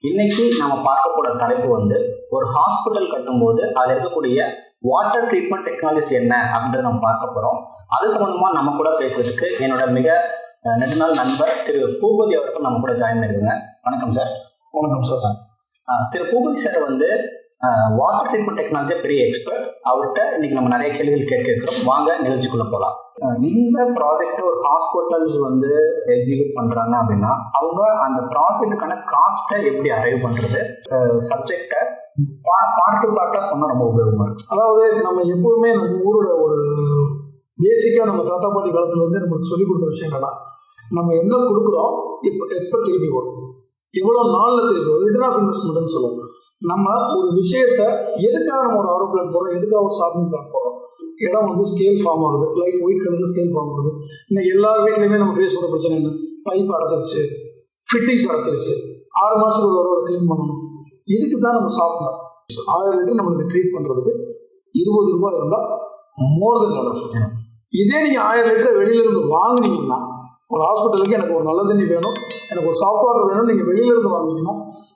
இன்னைக்கு நம்ம பார்க்க போற தலைப்பு வந்து ஒரு ஹாஸ்பிட்டல் கட்டும்போது அதில் இருக்கக்கூடிய வாட்டர் ட்ரீட்மெண்ட் டெக்னாலஜி என்ன அப்படின்றத நம்ம பார்க்க போறோம். அது சம்பந்தமா நம்ம கூட பேசுறதுக்கு என்னோட மிக நெடுநாள் நண்பர் திரு பூபதி அவர்கள் நம்ம கூட ஜாயின் பண்ணிருக்காங்க. வணக்கம் சார். வணக்கம் சார். திரு பூபதி சார் வந்து வாட்டர் ட்ரீட்மெண்ட் டெக்னாலஜி பெரிய எக்ஸ்பர்ட். அவர்கிட்ட இன்னைக்கு நம்ம நிறைய கேள்விகள் கேட்க இருக்கிறோம். வாங்க நிகழ்ச்சிக்குள்ள போகலாம். இந்த ப்ராஜெக்ட் ஒரு ஹாஸ்பிட்டல்ஸ் வந்து எக்ஸிக்யூட் பண்றாங்க அப்படின்னா அவங்க அந்த ப்ராஜெக்டுக்கான காஸ்ட்டை எப்படி அரைவ் பண்றது, சப்ஜெக்டை பார்ட்டா சொன்னா ரொம்ப உபயோகமா இருக்கு. அதாவது நம்ம எப்பவுமே நம்ம ஊரோட ஒரு பேசிக்கா நம்ம தாத்தா பாட்டி காலத்துல இருந்து நமக்கு சொல்லிக் கொடுத்த விஷயம் என்னன்னா, நம்ம என்ன கொடுக்குறோம் எப்போ திருப்பி வரும், எவ்வளவு நாள்ல திருப்பி வரும், ரிட்டர்ன் ஆஃப் இன்வெஸ்ட்மெண்ட்னு சொல்லுவோம். நம்ம ஒரு விஷயத்த எதுக்காக நம்ம ஒரு ஆரோப்ளான் போடுறோம், எதுக்காக ஒரு ஷாப்பிங் பிளான் போடுறோம், இடம் வந்து ஸ்கேல் ஃபார்ம் ஆகுது, லைட் ஒயிட் கலர்ல ஸ்கேல் ஃபார்ம் ஆகுது. இன்னும் எல்லா வீட்லையுமே நம்ம ஃபேஸ் பண்ணுற பிரச்சனை என்ன, பைப் அடைச்சிருச்சு, ஃபிட்டிங்ஸ் அடைச்சிருச்சு, 6 மாதத்துக்கு ஒரு தடவை க்ளீன் பண்ணணும். இதுக்கு தான் நம்ம சாப்பிடணும். 1000 லிட்டர் நம்மளுக்கு ட்ரீட் பண்ணுறதுக்கு 20 ரூபாய் இருந்தால் மோர் தென் எனஃப். இதே நீங்கள் 1000 லிட்டர் வெளியிலேருந்து வாங்கினீங்கன்னா, ஒரு ஹாஸ்பிட்டலுக்கு எனக்கு ஒரு நல்ல தண்ணி வேணும், எனக்கு ஒரு சாஃப்ட் வாட்டர் வேணும், நீங்கள் வெளியிலேருந்து வாங்கினீங்கன்னா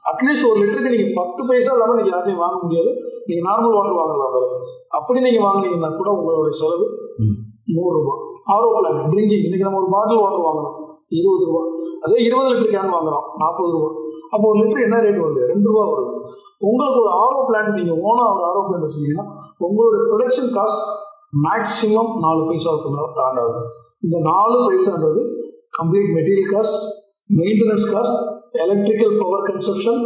அட்லீஸ்ட் ஒரு லிட்டருக்கு நீங்கள் 10 பைசா இல்லாமல் நீங்கள் யார்ட்டையும் வாங்க முடியாது. நீங்கள் நார்மல் வாட்டர் வாங்கலாம் பாரு. அப்படி நீங்கள் வாங்கினீங்கன்னா கூட உங்களுடைய செலவு 100 ரூபாய். ஆரோப்ளான் ட்ரிங்கிங் இன்றைக்கி நம்ம ஒரு பாட்டில் வாட்டர் வாங்குறோம் 20 ரூபா, அதே 20 லிட்டர் கேன் வாங்குறோம் 40 ரூபா. அப்போ ஒரு லிட்டர் என்ன ரேட் வருது, 2 ரூபா வருது. உங்களுக்கு ஒரு ஆரோப்ளான் நீங்கள் ஓனாக ஒரு ஆரோப்ளான் வச்சுருந்தீங்கன்னா உங்களோட ப்ரொடக்ஷன் காஸ்ட் மேக்ஸிமம் 4 பைசாவுக்கு மேலே தாண்டாது. இந்த 4 பைசான்றது complete material cost, maintenance cost, electrical power consumption,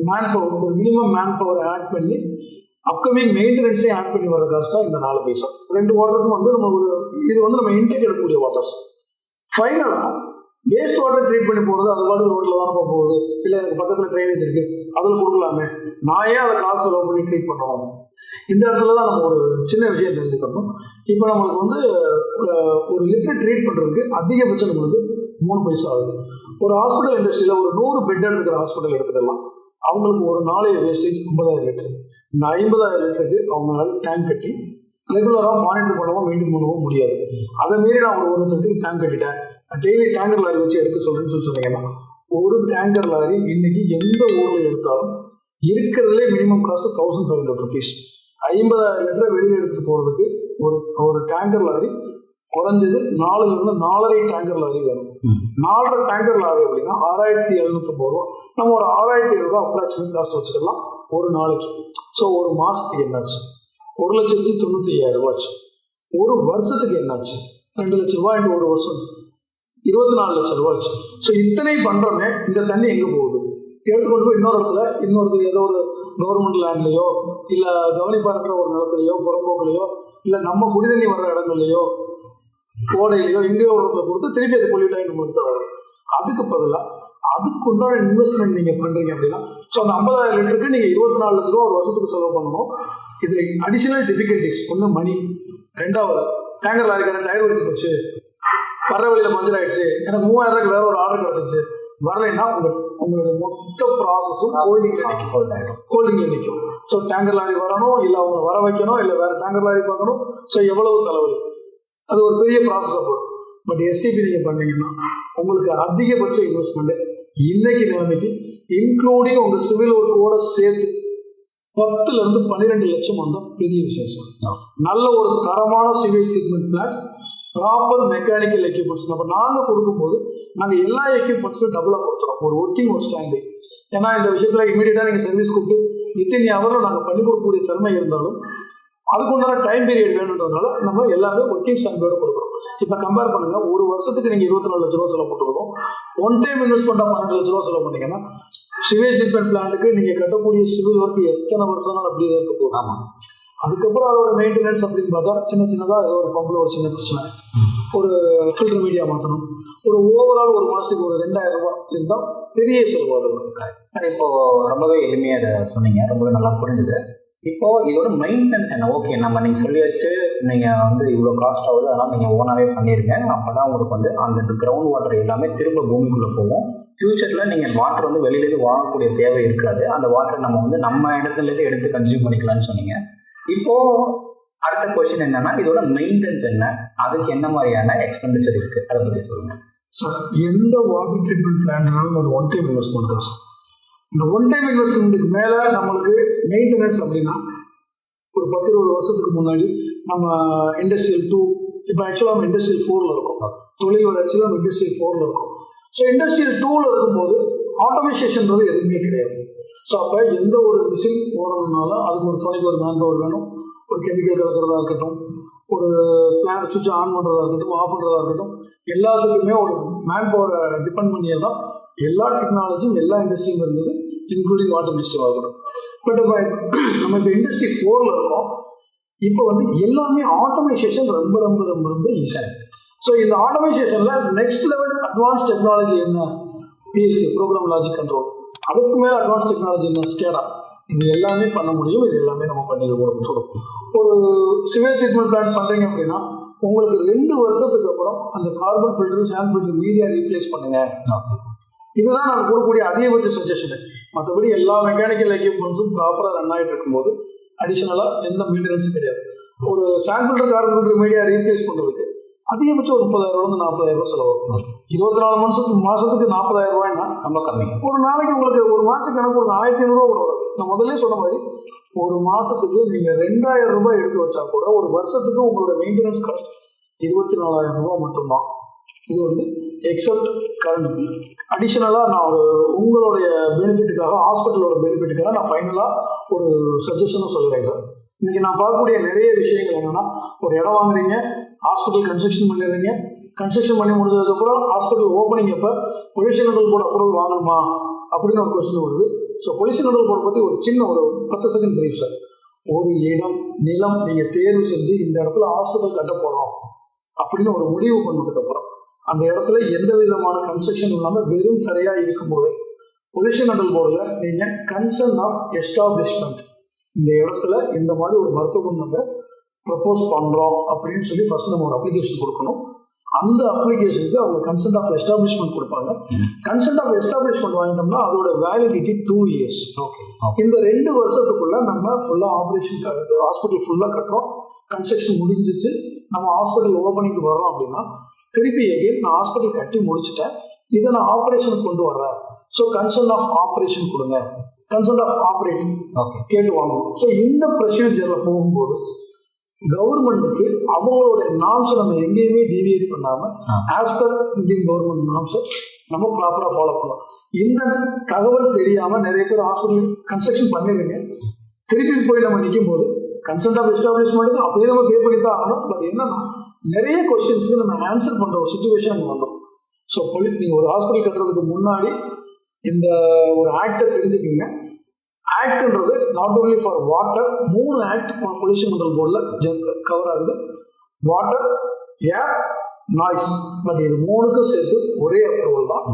man power, ஒரு மினிமம் மேன் பவர் ஆட் பண்ணி அப்கமிங் மெயின்டெனன்ஸே ஆட் பண்ணி வர காஸ்ட்டாக இந்த 4 பைசா. 2 வாட்டருக்கும் வந்து நம்ம ஒரு இது வந்து நம்ம இன்டேக் எடுக்கக்கூடிய வாட்டர்ஸ். ஃபைனலாக வேஸ்ட் வாட்டர் ட்ரீட் பண்ணி போகிறது அது பாட்டு ரோட்டில் தானே போகுது, இல்லை எனக்கு பக்கத்தில் ட்ரைனேஜ் இருக்குது அதில் கொடுக்கலாமே, நான் ஏன் அதை காசு செலவு பண்ணி ட்ரீட் பண்ணுவோம். இந்த இடத்துல தான் நம்ம ஒரு சின்ன விஷயம் தெரிஞ்சுக்கணும். இப்போ நம்மளுக்கு வந்து ஒரு லிட்டர் ட்ரீட் பண்ணுறதுக்கு அதிகபட்சம் நம்மளுக்கு 3 பைசா ஆகுது. ஒரு ஹாஸ்பிட்டல் இண்டஸ்ட்ரியில் ஒரு 100 பெட் இருக்கிற ஹாஸ்பிட்டல் எடுத்துக்கலாம். அவங்களுக்கு ஒரு நாளைய வேஸ்டேஜ் 50,000 லிட்டர். இந்த 50,000 லிட்டருக்கு அவங்களால டேங்க் கட்டி ரெகுலராக மானிட்டர் பண்ணவும் மெயின்டைன் பண்ணவும் முடியாது. அதை மீறி நான் ஒரு வருஷத்துக்கு டேங்க் கட்டிட்டேன், டெய்லி டேங்கர் லாரி வச்சு எடுக்க சொல்கிறேன்னு சொன்னீங்கன்னா, ஒரு டேங்கர் லாரி இன்னைக்கு எந்த ஊரில் எடுத்தாலும் இருக்கிறதுலே மினிமம் காஸ்ட் 1500 ருபீஸ். 50,000 லிட்டரை வெளியில் எடுத்துகிட்டு போகிறதுக்கு ஒரு டேங்கர் லாரி குறைஞ்சது 4.5 டேங்கர் லாரி வேணும். 4 டேங்கர் லாரி அப்படின்னா 6750 ரூபா. நம்ம ஒரு 6700 ரூபா அப்ராக்சிமேட் காஸ்ட் வச்சுக்கலாம் ஒரு நாளைக்கு. ஸோ ஒரு மாதத்துக்கு என்னாச்சு, 1,95,000 ரூபாச்சு. ஒரு வருஷத்துக்கு என்னாச்சு, 2 லட்ச ரூபாய் என்று ஒரு வருஷம் 24 லட்சம் ரூபாச்சு. ஸோ இத்தனை பண்ணுறோன்னே இந்த தண்ணி எங்கே போகுது, எடுத்துக்கொண்டு போய் இன்னொரு இடத்துல ஏதோ ஒரு கவர்மெண்ட் லேண்ட்லையோ இல்லை கவனிப்பார்க்கிற ஒரு நிலத்துலையோ புறம்போக்குலையோ இல்லை நம்ம குடிதண்ணி வர்ற இடங்கள்லையோ கோடையிலையோ எங்கேயோ ஒரு இடத்துல கொடுத்து திருப்பி அது பொல்யூட்டாகி நம்மளுக்கு தரும். அதுக்கு பதிலாக அதுக்குண்டான இன்வெஸ்ட்மெண்ட் நீங்கள் பண்ணுறீங்க அப்படின்னா, ஸோ அந்த 50,000 லிட்டருக்கு நீங்கள் 24 லட்ச ரூபா ஒரு வருஷத்துக்கு செலவு பண்ணணும். இதில் அடிஷனல் டிஃபிகல்ட்டிஸ், ஒன்று மணி, 2வது டேங்கர் லாரிக்கான டயர் வச்சு போச்சு, வர வழியில் பஞ்சர் ஆகிடுச்சு, எனக்கு 3000 ரூபாய்க்கு வேற ஒரு ஆர்டர் கிடச்சிச்சு, வரலைன்னா உங்களோட மொத்த ப்ராசஸும் ஹோல்டிங்கில் நிற்கும். ஸோ டேங்கர் லாரி வரணும், இல்லை அவங்க வர வைக்கணும், இல்லை வேறு டேங்கர் லாரி பார்க்கணும். ஸோ எவ்வளவு தலைவலி, அது ஒரு பெரிய ப்ராசஸாக போகும். பட் எஸ்டிபி நீங்கள் பண்ணீங்கன்னா உங்களுக்கு அதிகபட்ச இன்வெஸ்ட்மெண்ட்டு இன்னைக்கு நிலைமைக்கு இன்க்ளூடிங் உங்கள் சிவில் ஒர்க்கோட சேர்த்து 10 to 12 லட்சம் வந்தால் பெரிய விஷயம். நல்ல ஒரு தரமான sewage treatment plant, proper mechanical equipments நம்ம நாங்கள் கொடுக்கும்போது நாங்கள் எல்லா எக்யூப்மெண்ட்ஸுமே டபுளாக கொடுத்துறோம். ஒரு ஒர்க்கிங் ஒரு ஸ்டாண்டு. ஏன்னா இந்த விஷயத்தில் இமீடியட்டாக நீங்கள் சர்வீஸ் கூப்பிட்டு வித்தின் ஹவரில் நாங்கள் பண்ணி கொடுக்கக்கூடிய திறமை இருந்தாலும் அதுக்குண்டான டைம் பீரியட் வேணுன்றதுனால நம்ம எல்லாமே ஒர்க்கிங் ஸ்டாண்டோட கொடுக்குறோம். இப்போ கம்பேர் பண்ணுங்கள், ஒரு வருஷத்துக்கு நீங்கள் 24 லட்ச ரூபா செலவு போட்டுருக்கோம். ஒன் டைம் இன்வெஸ்ட்மெண்ட்டாக 12 லட்ச ரூபா செலவு பண்ணிங்கன்னா சிவேஜ் ட்ரீட்மெண்ட் பிளான்ட்டுக்கு நீங்கள் கட்டக்கூடிய சிவில் ஒர்க் எத்தனை வருஷம்னாலும் அப்படியே தான் இருக்க போகுது. ஆமாம். அதுக்கப்புறம் அதோட மெயின்டெனன்ஸ் அப்படின்னு பார்த்தா சின்னதாக ஏதோ ஒரு பம்பில் ஒரு சின்ன பிரச்சனை, ஒரு ஃபில்டர் மீடியா மாற்றணும், ஒரு ஓவரால் ஒரு மாதத்துக்கு ஒரு 2000 ரூபா இருந்தால் பெரிய செலவாக இருக்கும். இப்போ ரொம்பவே எளிமையாக அதை சொன்னீங்க, ரொம்பவே நல்லா புரிஞ்சுது. இப்போ இதோட மெயின்டெனன்ஸ் என்ன? ஓகே, நீங்கள் சொல்லியாச்சு, நீங்கள் வந்து இவ்வளோ காஸ்ட் ஆகுது, அதெல்லாம் நீங்கள் ஓனாகவே பண்ணியிருங்க. அப்போ தான் உங்களுக்கு வந்து அந்த கிரவுண்ட் வாட்டர் எல்லாமே திரும்ப பூமிக்குள்ளே போகும். ஃப்யூச்சரில் நீங்கள் வாட்டர் வந்து வெளியிலேருந்து வாங்கக்கூடிய தேவை இருக்காது. அந்த வாட்டரை நம்ம வந்து நம்ம இடத்துலேருந்து எடுத்து கன்சியூம் பண்ணிக்கலாம்னு சொன்னீங்க. இப்போது அடுத்த கொஸ்டின் என்னன்னா, இதோட மெயின்டெனன்ஸ் என்ன, அதுக்கு என்ன மாதிரியான எக்ஸ்பெண்டிச்சர் இருக்குது, அதை பற்றி சொல்லுங்கள் சார். எந்த வாட்டர் ட்ரீட்மெண்ட் பிளான்ட்னாலும் அது ஒன் டைம் இன்வெஸ்ட்மெண்ட் தான் சார். இந்த ஒன் டைம் இன்வெஸ்ட்மெண்ட்டுக்கு மேலே நம்மளுக்கு மெயின்டெனன்ஸ் அப்படின்னா ஒரு 10-20 வருஷத்துக்கு முன்னாடி நம்ம இண்டஸ்ட்ரியல் 2, இப்போ ஆக்சுவலாக நம்ம இண்டஸ்ட்ரியல் 4ல் இருக்கும். தொழில் வளர்ச்சியில் நம்ம இண்டஸ்ட்ரியல் 4ல் இருக்கும். ஸோ இண்டஸ்ட்ரியல் 2ல் இருக்கும்போது ஆட்டோமேஷன்றது எதுவுமே கிடையாது. ஸோ அப்போ எந்த ஒரு மிஷின் ஓடணும்னாலும் அதுக்கு ஒரு துணைக்கு ஒரு மேன் பவர் வேணும். ஒரு கெமிக்கல் கலக்கிறதா இருக்கட்டும், ஒரு பிளான் சுவிட்ச் ஆன் பண்ணுறதா இருக்கட்டும், ஆஃப் பண்ணுறதா இருக்கட்டும், எல்லாத்துக்குமே ஒரு மேன் பவரை டிபெண்ட் பண்ணியே தான் எல்லா டெக்னாலஜியும் எல்லா இண்டஸ்ட்ரியும் இருந்தது, இன்க்ளூடிங் வாட்டர் மினிஸ்டர் ஆகணும். பட் நம்ம இப்போ இண்டஸ்ட்ரி 4ல் இருக்கோம். இப்போ வந்து எல்லாமே ஆட்டோமேஷன் ரொம்ப ரொம்ப ரொம்ப ரொம்ப ஈஸியாக. ஸோ இந்த ஆட்டோமேஷனில் நெக்ஸ்ட் லெவல் அட்வான்ஸ் டெக்னாலஜி என்ன? PLC, program logic control. அதுக்கு மேலே அட்வான்ஸ் டெக்னாலஜி என்ன? ஸ்கேடா. இது எல்லாமே பண்ண முடியும். இது எல்லாமே நம்ம பண்ணி கொடுத்துருக்கோம். ஒரு சிவேஜ் ட்ரீட்மெண்ட் பிளான்ட் பண்ணுறீங்க அப்படின்னா உங்களுக்கு 2 வருஷத்துக்கு அப்புறம் அந்த carbon filter, sand filter media replace பண்ணுங்க. இதுதான் நாங்கள் கொடுக்கக்கூடிய அதிகபட்ச சஜஷனு. மற்றபடி எல்லா மெக்கானிக்கல் எக்யூப்மெண்ட்ஸும் ப்ராப்பராக ரன் ஆகிட்டு இருக்கும்போது அடிஷனலாக எந்த மெயின்டெனன்ஸும் கிடையாது. ஒரு sand filter, carbon filter media replace பண்ணுறதுக்கு அதிகபட்சம் ஒரு 30,000 40,000 செலவாகும். 24 மாதத்துக்கு 40,000 ரூபாய்னா ரொம்ப கம்மி. ஒரு நாளைக்கு உங்களுக்கு ஒரு மாதம் கணக்கு ஒரு 1,500 ரூபா கூட வரும். நான் முதல்ல சொன்ன மாதிரி ஒரு மாதத்துக்கு நீங்கள் 2,000 ரூபாய் எடுத்து வச்சா கூட ஒரு வருஷத்துக்கு உங்களோட மெயின்டெனன்ஸ் காஸ்ட் 24,000 ரூபா மட்டும்தான். இது வந்து எக்ஸப்ட் கரண்ட் பில். அடிஷ்னலாக நான் ஒரு உங்களுடைய பெனிஃபிட்டுக்காக, ஹாஸ்பிட்டலோட பெனிஃபிட்டுக்காக நான் ஃபைனலாக ஒரு சஜஷனும் சொல்லுறேன் சார். இன்றைக்கி நான் பார்க்கக்கூடிய நிறைய விஷயங்கள் என்னென்னா, ஒரு இடம் வாங்குறீங்க, ஹாஸ்பிட்டல் கன்ஸ்ட்ரக்ஷன் பண்ணிடுறீங்க, கன்ஸ்ட்ரக்ஷன் பண்ணி முடிஞ்சதுக்கப்புறம் ஹாஸ்பிட்டல் ஓப்பனிங் அப்போ பொல்யூஷன் கண்ட்ரோல் போர்டு அப்ரூவல் வாங்கணுமா அப்படின்னு ஒரு கொஸ்டின் வருது. ஸோ பொல்யூஷன் கண்ட்ரோல் போர்டு பற்றி ஒரு சின்ன ஒரு 10 செகண்ட் பிரீஃப் சார். ஒரு இடம், நிலம் நீங்கள் தேர்வு செஞ்சு இந்த இடத்துல ஹாஸ்பிட்டல் கட்ட போகிறோம் அப்படின்னு ஒரு முடிவு பண்ணதுக்கப்புறம் அந்த இடத்துல எந்த விதமான கன்ஸ்ட்ரக்ஷன் இல்லாமல் வெறும் தரையாக இருக்கும்போது பொல்யூஷன் கண்ட்ரோல் போர்டில் நீங்கள் கன்சர்ன் ஆஃப் எஸ்டாப்ளிஷ்மெண்ட், இந்த இடத்துல இந்த மாதிரி ஒரு மருத்துவம் நம்ம ப்ரப்போஸ் பண்ணுறோம் அப்படின்னு சொல்லி ஃபர்ஸ்ட் நம்ம ஒரு அப்ளிகேஷன் கொடுக்கணும். அந்த அப்ளிகேஷனுக்கு அவங்க கன்சென்ட் ஆஃப் எஸ்டாப்ளிஷ்மெண்ட் கொடுப்பாங்க. கன்சென்ட் ஆஃப் எஸ்டாப்ளிஷ்மெண்ட் வாங்கிட்டோம்னா அதோட வேலிடிட்டி 2 இயர்ஸ். இந்த 2 வருஷத்துக்குள்ள நம்ம ஃபுல்லாக ஆப்ரேஷன் ஹாஸ்பிட்டல் ஃபுல்லாக கட்டுறோம், கன்ஸ்ட்ரக்ஷன் முடிஞ்சிச்சு, நம்ம ஹாஸ்பிட்டல் ஓப்பனிங்க்கு வர்றோம் அப்படின்னா திருப்பி எகைன் நான் ஹாஸ்பிட்டல் கட்டி முடிச்சுட்டேன், இதை நான் ஆப்ரேஷன் கொண்டு வர்றேன், ஸோ கன்சென்ட் ஆஃப் ஆப்ரேஷன் கொடுங்க, கன்சென்ட் ஆஃப் ஆப்ரேட்டிங் கேட்டு வாங்கணும். ஸோ இந்த ப்ரொசீஜரில் போகும்போது கவர்மெண்ட்டுக்கு அவங்களோட நார்ம்ஸை நம்ம எங்கேயுமே டீவியேட் பண்ணாமல் ஆஸ் பர் இந்தியன் கவர்மெண்ட் நார்ம்ஸை நம்ம ப்ராப்பராக ஃபாலோ பண்ணலாம். இந்த தகவல் தெரியாமல் நிறைய பேர் ஹாஸ்பிட்டல் கன்ஸ்ட்ரக்ஷன் பண்ணிடுங்க, திருப்பி போய் நம்ம நிற்கும் போது கன்சென்ட் ஆஃப் எஸ்டாப்ளிஷ்மெண்ட்டுக்கு அப்படியே நம்ம பே பண்ணி தான் ஆகணும். பட் என்னன்னா நிறைய கொஸ்டின்ஸுக்கு நம்ம ஆன்சர் பண்ணுற ஒரு சுச்சுவேஷன் அங்கே வந்துடும். ஸோ நீங்கள் ஒரு ஹாஸ்பிட்டல் கட்டுறதுக்கு முன்னாடி இந்த ஒரு ஆக்டை தெரிஞ்சுக்கிங்க. ஆக்ட்ன்றது not only for water, 3 act pollution control போர்டில் கவர் ஆகுது. Water, air, noise. பட் இது 3க்கும் சேர்த்து ஒரே அப்ரூவல் தான்.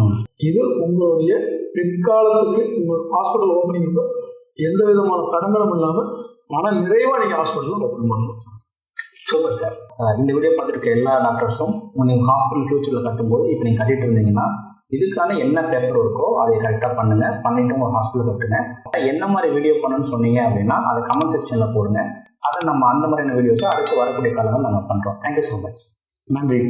இது உங்களுடைய பிற்காலத்துக்கு உங்கள் ஹாஸ்பிட்டல் ஓப்பனிங் எந்த விதமான தடங்களும் இல்லாமல் மன நிறைவாக நீங்கள் ஹாஸ்பிட்டலில் ஓப்பன் பண்ணணும். Super sir. இந்த வீடியோ பார்த்துருக்க எல்லா டாக்டர்ஸும் நீங்கள் ஹாஸ்பிட்டல் ஃபியூச்சரில் கட்டும்போது இப்போ நீங்கள் கட்டிட்டு இருந்தீங்கன்னா இதுக்கான என்ன பேப்பர் இருக்கோ அதை கரெக்டாக பண்ணுங்கள், பண்ணிவிட்டு உங்கள் ஹாஸ்பிட்டல் கட்டுங்க. என்ன மாதிரி வீடியோ பண்ணணும்னு சொன்னீங்க அப்படின்னா அதை கமெண்ட் செக்ஷனில் போடுங்க. அதை நம்ம அந்த மாதிரியான வீடியோஸை அடுத்து வரக்கூடிய காலங்கள் நாங்கள் பண்ணுறோம். Thank you so much. நன்றி.